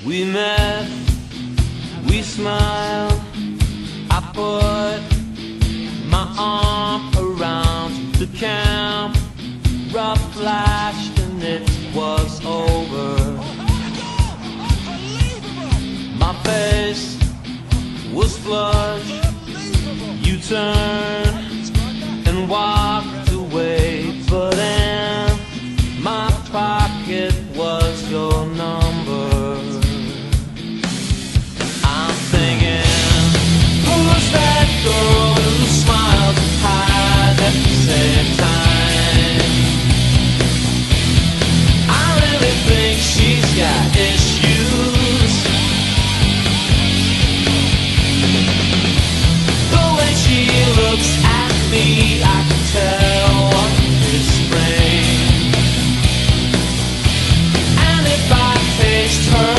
We met, we smiled, I put my arm around the camp, rough flashed and it was over. My face was flushed, you turned and walked away, but in my pocket was your number. I'm thinking, who's that girl who smiles and hides at the same time? I really think she's got issues. The way she looks at me, I can tell what is spring. And if I taste her